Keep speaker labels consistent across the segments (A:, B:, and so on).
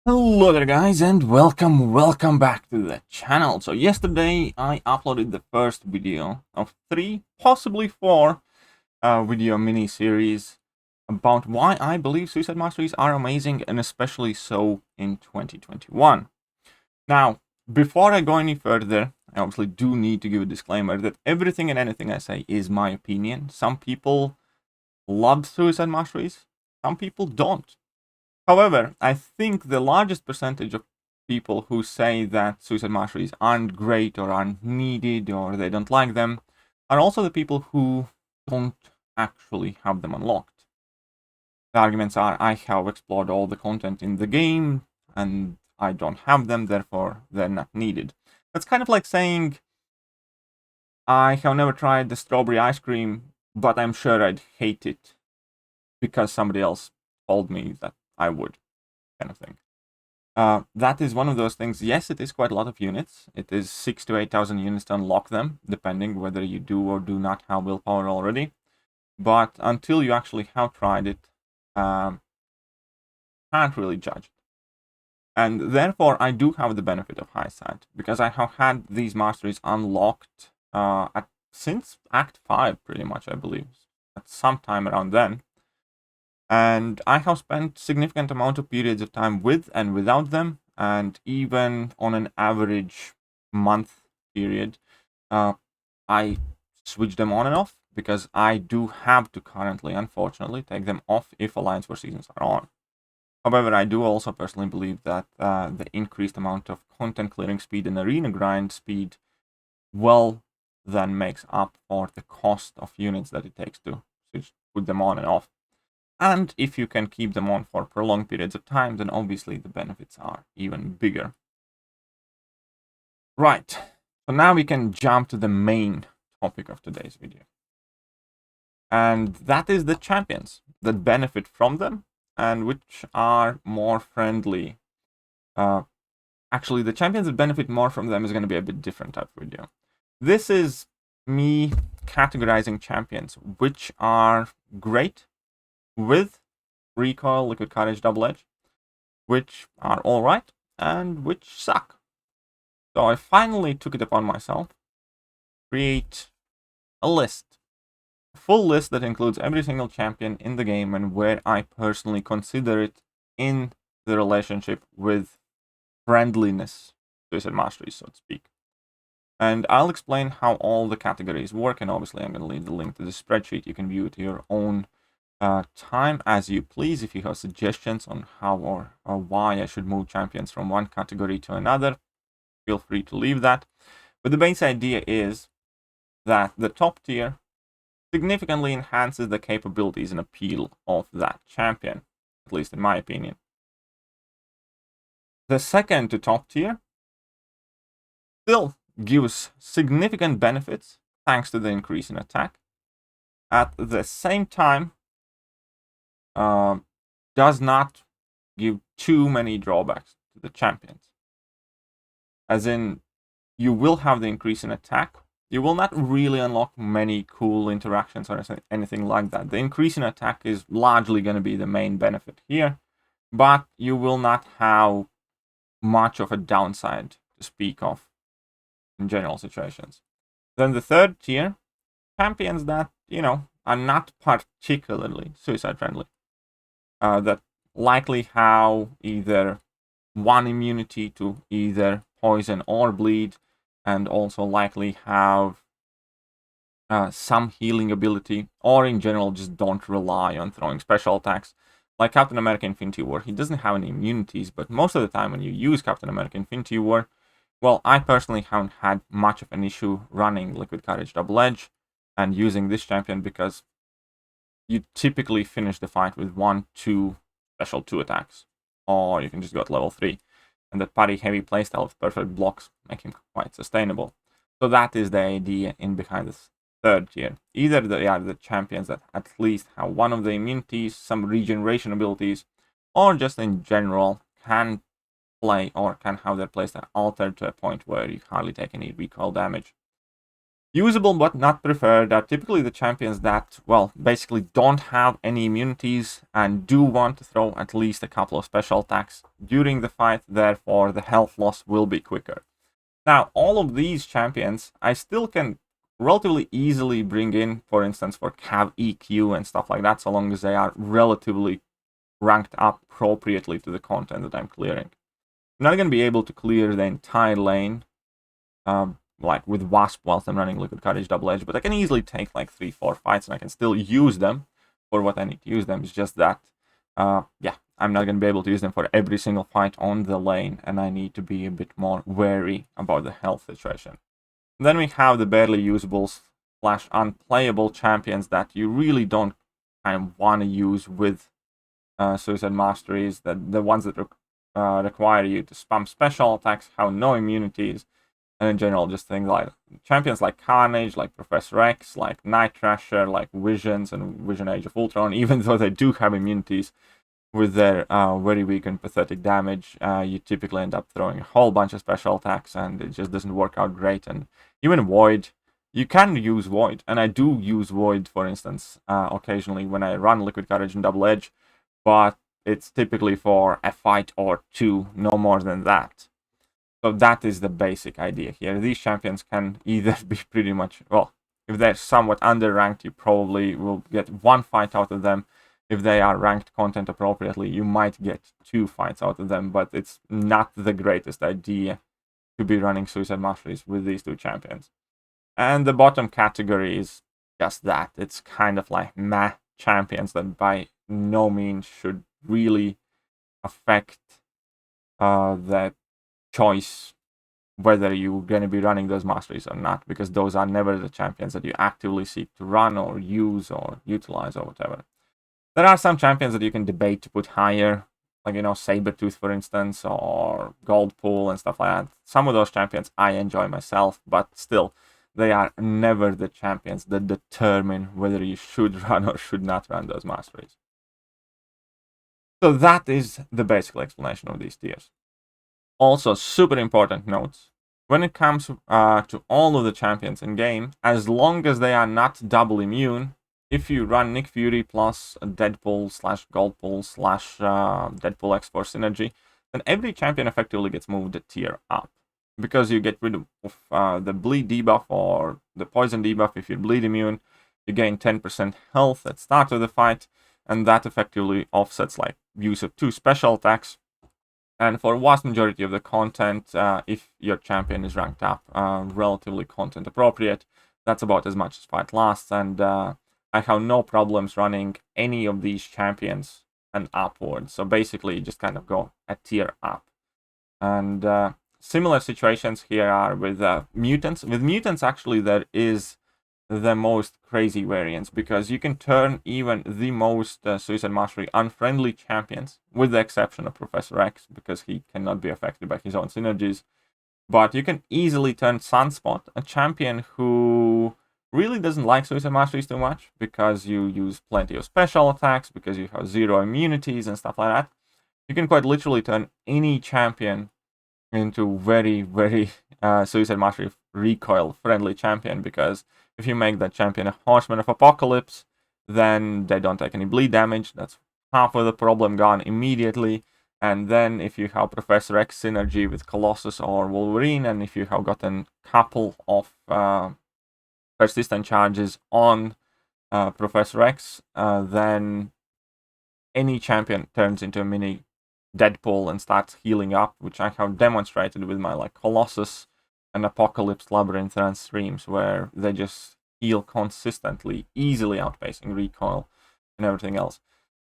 A: Hello there guys and welcome back to the channel. So yesterday I uploaded the first video of 3, possibly 4 video mini-series about why I believe Suicide Masteries are amazing, and especially so in 2021. Now, before I go any further, I obviously do need to give a disclaimer that everything and anything I say is my opinion. Some people love Suicide Masteries, some people don't. However, I think the largest percentage of people who say that Suicide Masteries aren't great or aren't needed or they don't like them are also the people who don't actually have them unlocked. The arguments are, I have explored all the content in the game and I don't have them, therefore they're not needed. That's kind of like saying, I have never tried the strawberry ice cream, but I'm sure I'd hate it because somebody else told me that I would, kind of thing. That is one of those things. Yes, it is quite a lot of units. It is 6,000 to 8,000 units to unlock them, depending whether you do or do not have willpower already. But until you actually have tried it, can't really judge it. And therefore, I do have the benefit of hindsight, because I have had these masteries unlocked since Act 5, pretty much, I believe, at some time around then. And I have spent significant amount of periods of time with and without them, and even on an average month period, I switch them on and off, because I do have to currently, unfortunately, take them off if Alliance War seasons are on. However, I do also personally believe that the increased amount of content clearing speed and arena grind speed well then makes up for the cost of units that it takes to put them on and off. And if you can keep them on for prolonged periods of time, then obviously the benefits are even bigger. Right, so now we can jump to the main topic of today's video. And that is the champions that benefit from them and which are more friendly. Actually, the champions that benefit more from them is going to be a bit different type of video. This is me categorizing champions which are great with recoil, liquid courage, double edge, which are alright, and which suck. So I finally took it upon myself to create a list. A full list that includes every single champion in the game and where I personally consider it in the relationship with friendliness, Suicide Masteries, so to speak. And I'll explain how all the categories work, and obviously I'm going to leave the link to the spreadsheet. You can view it at your own time as you please. If you have suggestions on how or why I should move champions from one category to another, feel free to leave that. But the base idea is that the top tier significantly enhances the capabilities and appeal of that champion, at least in my opinion. The second to top tier still gives significant benefits thanks to the increase in attack. At the same time, does not give too many drawbacks to the champions. As in, you will have the increase in attack. You will not really unlock many cool interactions or anything like that. The increase in attack is largely going to be the main benefit here, but you will not have much of a downside to speak of in general situations. Then the third tier, champions that, are not particularly suicide friendly. That likely have either one immunity to either poison or bleed, and also likely have some healing ability, or in general just don't rely on throwing special attacks. Like Captain America Infinity War, he doesn't have any immunities, but most of the time when you use Captain America Infinity War, well, I personally haven't had much of an issue running Liquid Courage Double Edge and using this champion, because you typically finish the fight with 1-2 special 2 attacks, or you can just go at level 3. And that party heavy playstyle with perfect blocks make him quite sustainable. So that is the idea in behind this third tier. Either they are the champions that at least have one of the immunities, some regeneration abilities, or just in general can play or can have their playstyle altered to a point where you hardly take any recoil damage. Usable but not preferred are typically the champions that, well, basically don't have any immunities and do want to throw at least a couple of special attacks during the fight, therefore the health loss will be quicker. Now, all of these champions I still can relatively easily bring in, for instance, for Cav EQ and stuff like that, so long as they are relatively ranked up appropriately to the content that I'm clearing. I'm not going to be able to clear the entire lane, like with Wasp whilst I'm running Liquid Courage Double Edge, but I can easily take like 3-4 fights and I can still use them for what I need to use them. It's just that, yeah, I'm not going to be able to use them for every single fight on the lane, and I need to be a bit more wary about the health situation. And then we have the barely usables / unplayable champions that you really don't kind of want to use with Suicide Masteries, the ones that require you to spam special attacks, have no immunities, and in general just things like champions like Carnage, like Professor X, like Night Thrasher, like Visions and Vision Age of Ultron. Even though they do have immunities, with their very weak and pathetic damage, you typically end up throwing a whole bunch of special attacks, and it just doesn't work out great. And even Void, you can use Void, and I do use Void, for instance, occasionally when I run Liquid Courage and Double Edge, but it's typically for a fight or two, no more than that. So that is the basic idea here. These champions can either be pretty much, well, if they're somewhat under-ranked, you probably will get one fight out of them. If they are ranked content appropriately, you might get 2 fights out of them, but it's not the greatest idea to be running Suicide Masteries with these 2 champions. And the bottom category is just that. It's kind of like meh champions that by no means should really affect the choice whether you're going to be running those masteries or not, because those are never the champions that you actively seek to run or use or utilize or whatever. There are some champions that you can debate to put higher, like, Sabretooth, for instance, or Goldpool and stuff like that. Some of those champions I enjoy myself, but still, they are never the champions that determine whether you should run or should not run those masteries. So that is the basic explanation of these tiers. Also, super important notes. When it comes to all of the champions in game, as long as they are not double immune, if you run Nick Fury plus Deadpool / Goldpool / Deadpool X for Synergy, then every champion effectively gets moved a tier up. Because you get rid of the bleed debuff or the poison debuff. If you're bleed immune, you gain 10% health at start of the fight, and that effectively offsets like use of 2 special attacks. And for vast majority of the content, if your champion is ranked up, relatively content appropriate, that's about as much as fight lasts. And I have no problems running any of these champions and upwards. So basically, you just kind of go a tier up. And similar situations here are with mutants. With mutants, actually, there is the most crazy variants, because you can turn even the most Suicide Mastery unfriendly champions, with the exception of Professor X, because he cannot be affected by his own synergies. But you can easily turn Sunspot, a champion who really doesn't like Suicide Masteries too much, because you use plenty of special attacks, because you have 0 immunities and stuff like that. You can quite literally turn any champion into very, very Suicide Mastery recoil friendly champion, because if you make that champion a Horseman of Apocalypse, then they don't take any bleed damage. That's half of the problem gone immediately. And then if you have Professor X synergy with Colossus or Wolverine, and if you have gotten a couple of persistent charges on Professor X, then any champion turns into a mini Deadpool and starts healing up, which I have demonstrated with my like Colossus and Apocalypse Labyrinth run streams, where they just heal consistently, easily outpacing recoil and everything else.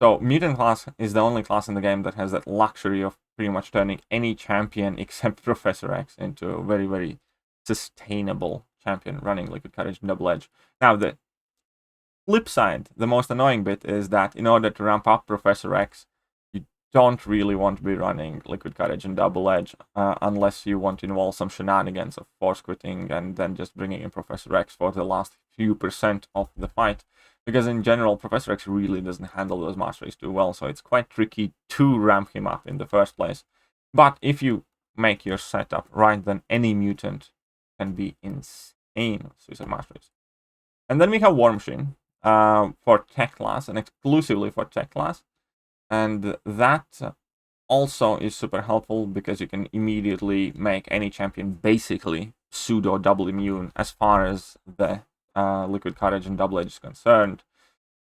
A: So Mutant class is the only class in the game that has that luxury of pretty much turning any champion except Professor X into a very, very sustainable champion running Liquid Courage and Double Edge. Now, the flip side, the most annoying bit, is that in order to ramp up Professor X, don't really want to be running Liquid Courage and Double Edge unless you want to involve some shenanigans of force quitting and then just bringing in Professor X for the last few % of the fight. Because in general, Professor X really doesn't handle those masteries too well, so it's quite tricky to ramp him up in the first place. But if you make your setup right, then any mutant can be insane. in Suicide Masteries. And then we have War Machine for tech class, and exclusively for tech class. And that also is super helpful because you can immediately make any champion basically pseudo double immune as far as the Liquid Courage and Double Edge is concerned.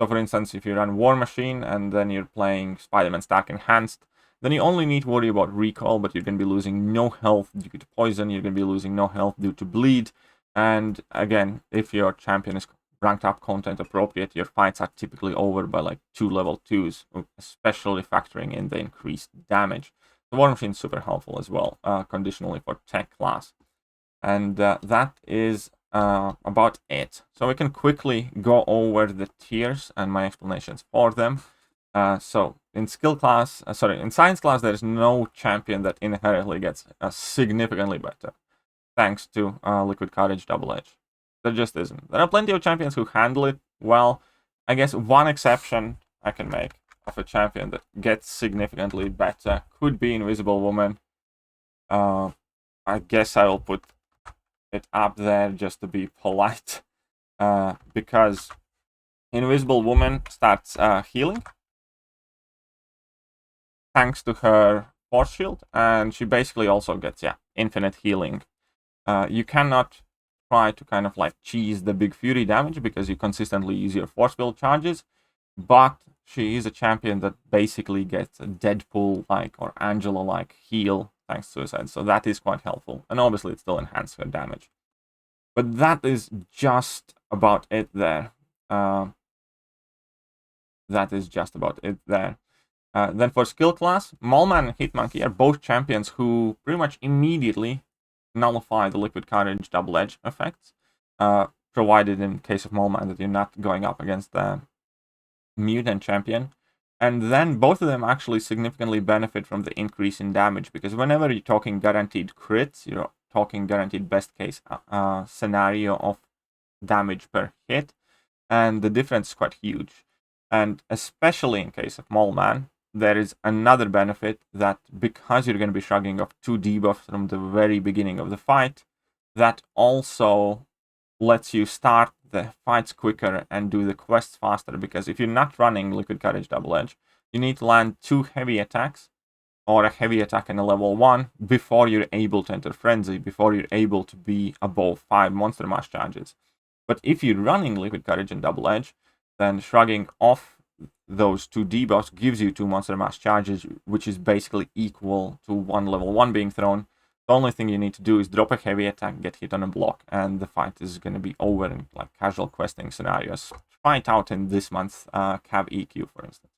A: So for instance, if you run War Machine and then you're playing Spider-Man Stark Enhanced, then you only need to worry about recall, but you're going to be losing no health due to poison, you're going to be losing no health due to bleed. And again, if your champion is ranked up content appropriate, your fights are typically over by like 2 level 2s, especially factoring in the increased damage. The War Machine is super helpful as well, conditionally for tech class. And that is about it. So we can quickly go over the tiers and my explanations for them. So in skill class, in science class, there's no champion that inherently gets significantly better, thanks to Liquid Courage Double Edge. There just isn't. There are plenty of champions who handle it well. I guess one exception I can make of a champion that gets significantly better could be Invisible Woman. I guess I will put it up there just to be polite, because Invisible Woman starts healing thanks to her force shield, and she basically also gets infinite healing. You cannot try to kind of like cheese the big fury damage because you consistently use your force field charges, but she is a champion that basically gets a Deadpool-like or Angela-like heal thanks to Suicide, so that is quite helpful, and obviously it still enhances her damage. But that is just about it there. Then for skill class, Mallman and Hitmonkey are both champions who pretty much immediately nullify the Liquid Courage Double Edge effects, provided in case of Mallman that you're not going up against the mutant champion. And then both of them actually significantly benefit from the increase in damage, because whenever you're talking guaranteed crits, you're talking guaranteed best case scenario of damage per hit, and the difference is quite huge. And especially in case of Mallman, there is another benefit that because you're going to be shrugging off 2 debuffs from the very beginning of the fight, that also lets you start the fights quicker and do the quests faster, because if you're not running Liquid Courage Double Edge, you need to land 2 heavy attacks or a heavy attack in a level 1 before you're able to enter Frenzy, before you're able to be above 5 Monster Mash charges. But if you're running Liquid Courage and Double Edge, then shrugging off those 2 debuffs gives you 2 Monster Mash charges, which is basically equal to 1 level 1 being thrown. The only thing you need to do is drop a heavy attack, get hit on a block, and the fight is going to be over in like casual questing scenarios. Try it out in this month's Cav EQ, for instance.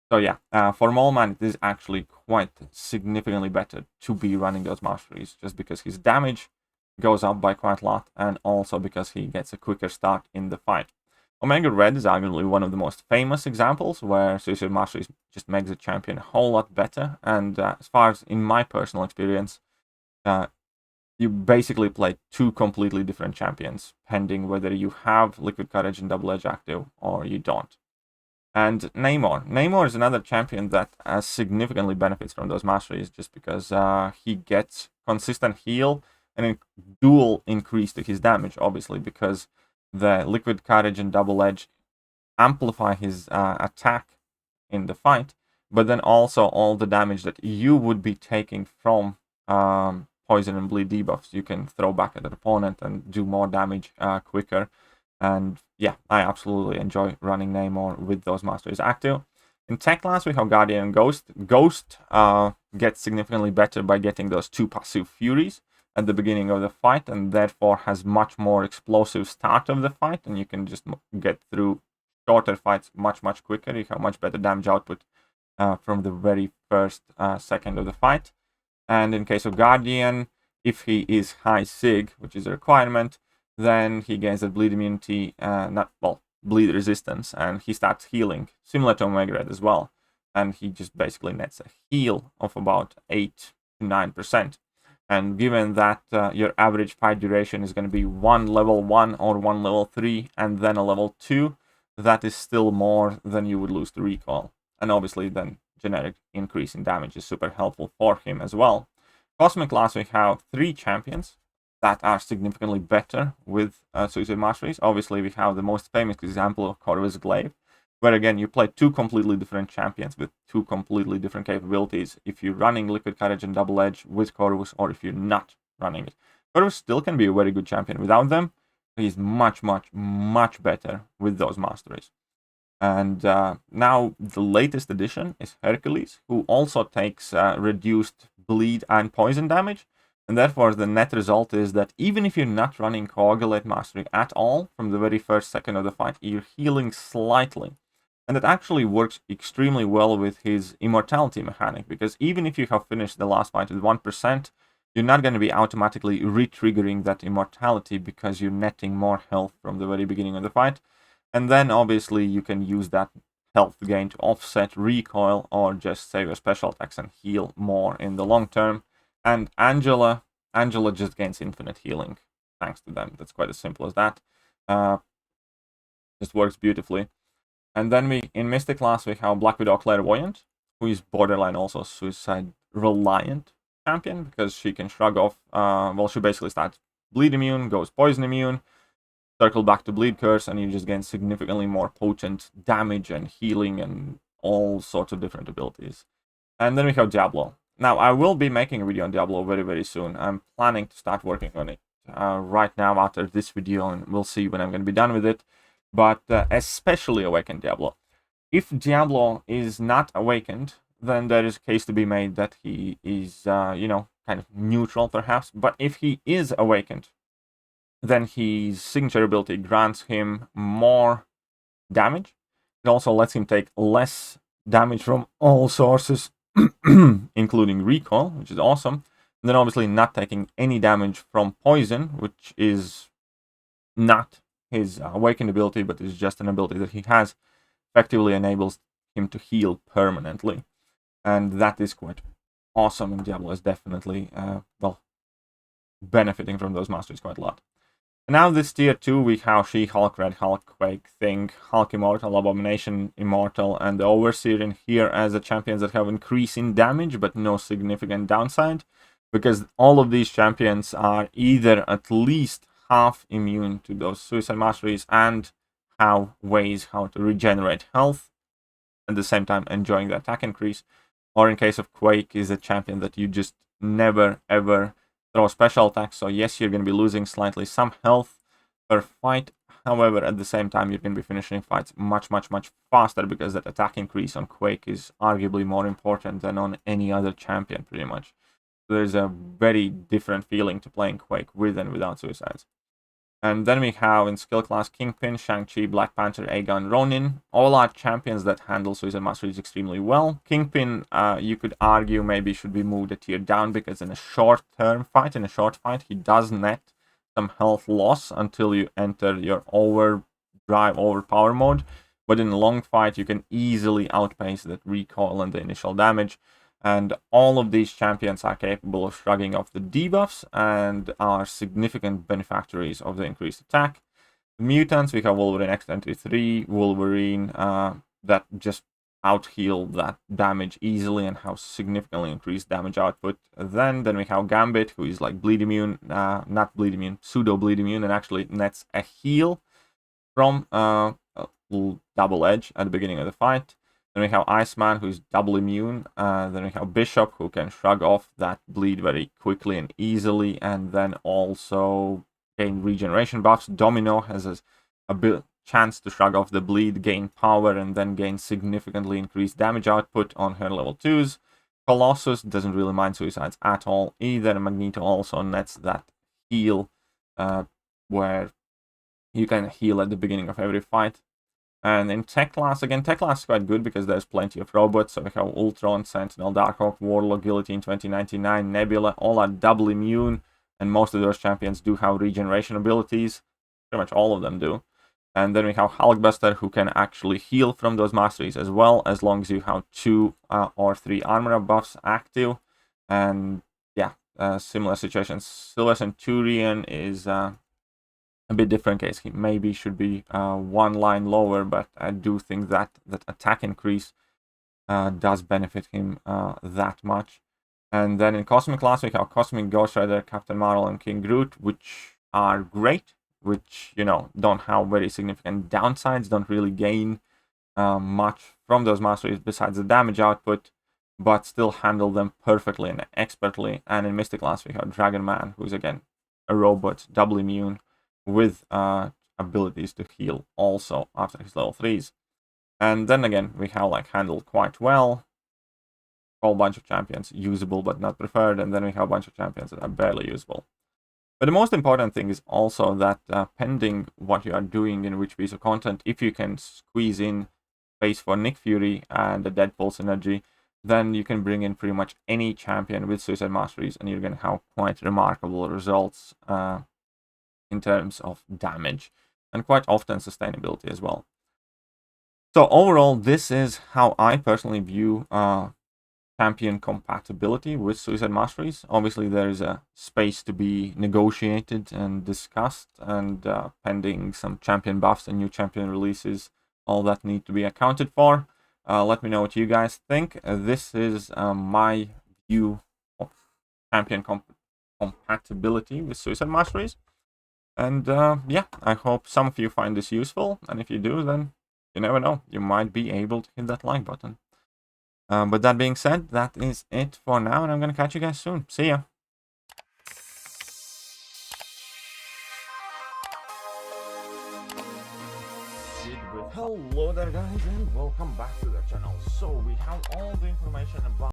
A: So yeah, for Mallman, it is actually quite significantly better to be running those Masteries, just because his damage goes up by quite a lot, and also because he gets a quicker start in the fight. Omega Red is arguably one of the most famous examples where Suicide Masteries just makes the champion a whole lot better, and as far as in my personal experience, you basically play 2 completely different champions, pending whether you have Liquid Courage and Double Edge active or you don't. And Namor is another champion that significantly benefits from those Masteries, just because he gets consistent heal and a dual increase to his damage, obviously, because the Liquid Courage and Double Edge amplify his attack in the fight, but then also all the damage that you would be taking from poison and bleed debuffs, you can throw back at the opponent and do more damage quicker. And yeah, I absolutely enjoy running Namor with those Masteries active. In tech class, we have Guardian and Ghost. Ghost gets significantly better by getting those 2 passive Furies at the beginning of the fight, and therefore has much more explosive start of the fight, and you can just get through shorter fights much quicker. You have much better damage output from the very first second of the fight. And in case of Guardian, if he is high Sig, which is a requirement, then he gains the bleed immunity, bleed resistance, and he starts healing, similar to Omega Red as well. And he just basically nets a heal of about 8 to 9%. And given that your average fight duration is going to be 1 level 1 or 1 level 3 and then a level 2, that is still more than you would lose to recall. And obviously then generic increase in damage is super helpful for him as well. Cosmic class, we have 3 champions that are significantly better with Suicide Masteries. Obviously, we have the most famous example of Corvus Glaive, where again you play two completely different champions with two completely different capabilities. If you're running Liquid Courage and Double Edge with Corvus, or if you're not running it, Corvus still can be a very good champion. Without them, he's much, much, much better with those masteries. And now the latest addition is Hercules, who also takes reduced bleed and poison damage. And therefore, the net result is that even if you're not running Coagulate Mastery at all from the very first second of the fight, you're healing slightly. And that actually works extremely well with his immortality mechanic, because even if you have finished the last fight with 1%, you're not going to be automatically re-triggering that immortality because you're netting more health from the very beginning of the fight. And then obviously you can use that health gain to offset recoil or just save your special attacks and heal more in the long term. And Angela just gains infinite healing thanks to them. That's quite as simple as that. Just works beautifully. And then in Mystic class we have Black Widow Clairvoyant, who is borderline also suicide reliant champion, because she can shrug off, well, she basically starts bleed immune, goes poison immune, circle back to bleed curse, and you just gain significantly more potent damage and healing and all sorts of different abilities. And then we have Diablo. Now, I will be making a video on Diablo very, very soon. I'm planning to start working on it right now after this video, and we'll see when I'm going to be done with it. But especially Awakened Diablo. If Diablo is not awakened, then there is a case to be made that he is, you know, kind of neutral perhaps. But if he is awakened, then his signature ability grants him more damage. It also lets him take less damage from all sources, including recoil, which is awesome. And then obviously not taking any damage from poison, which is not his awakened ability, but is just an ability that he has, effectively enables him to heal permanently. And that is quite awesome, and Diablo is definitely, well, benefiting from those masteries quite a lot. And now this tier 2, we have She-Hulk, Red Hulk, Quake, Thing, Hulk Immortal, Abomination Immortal, and the Overseer in here as the champions that have increase in damage, but no significant downside, because all of these champions are either at least half immune to those Suicide Masteries and have ways how to regenerate health, at the same time enjoying the attack increase, or in case of Quake, is a champion that you just never ever throw special attacks, so yes, you're going to be losing slightly some health per fight. However, at the same time, you're going to be finishing fights much, much, much faster, because that attack increase on Quake is arguably more important than on any other champion, pretty much. So there's a very different feeling to playing Quake with and without suicides. And then we have in skill class Kingpin, Shang-Chi, Black Panther, Aegon, Ronin. All are champions that handle Suicide Masteries extremely well. Kingpin, you could argue maybe should be moved a tier down, because in a short-term fight, he does net some health loss until you enter your overdrive, overpower mode. But in a long fight, you can easily outpace that recoil and the initial damage. And all of these champions are capable of shrugging off the debuffs and are significant beneficiaries of the increased attack. The mutants, we have Wolverine X-23, Wolverine that just out-heal that damage easily and have significantly increased damage output. Then we have Gambit, who is like bleed immune, not bleed immune, pseudo bleed immune, and actually nets a heal from Double Edge at the beginning of the fight. Then we have Iceman, who's double immune. Then we have Bishop, who can shrug off that bleed very quickly and easily, and then also gain regeneration buffs. Domino has a chance to shrug off the bleed, gain power, and then gain significantly increased damage output on her level 2s. Colossus doesn't really mind suicides at all either. Magneto also nets that heal, where you can heal at the beginning of every fight. And in Tech class, again, Tech class is quite good because there's plenty of robots. So we have Ultron, Sentinel, Darkhawk, Warlock, Guillotine 2099, Nebula, all are double immune. And most of those champions do have regeneration abilities. Pretty much all of them do. And then we have Hulkbuster, who can actually heal from those masteries as well, as long as you have 2 or 3 armor buffs active. And yeah, similar situations. Silver Centurion is a bit different case. He maybe should be one line lower, but I do think that attack increase does benefit him that much. And then in Cosmic class, we have Cosmic, Ghost Rider, Captain Marvel, and King Groot, which are great, which, you know, don't have very significant downsides, don't really gain much from those masteries besides the damage output, but still handle them perfectly and expertly. And in Mystic class, we have Dragon Man, who's again a robot, double immune, with abilities to heal also after his level 3s. And then again, we have like handled quite well, whole bunch of champions usable but not preferred, and then we have a bunch of champions that are barely usable. But the most important thing is also that pending what you are doing in which piece of content, if you can squeeze in space for Nick Fury and the Deadpool synergy, then you can bring in pretty much any champion with Suicide Masteries, and you're going to have quite remarkable results in terms of damage, and quite often sustainability as well. So overall, this is how I personally view champion compatibility with Suicide Masteries. Obviously, there is a space to be negotiated and discussed, and pending some champion buffs and new champion releases, all that need to be accounted for. Let me know what you guys think. This is my view of champion compatibility with Suicide Masteries. And yeah, I hope some of you find this useful, and if you do, then you never know, you might be able to hit that like button. But that being said, that is it for now, and I'm going to catch you guys soon. See ya! Hello there guys, and welcome back to the channel. So we have all the information about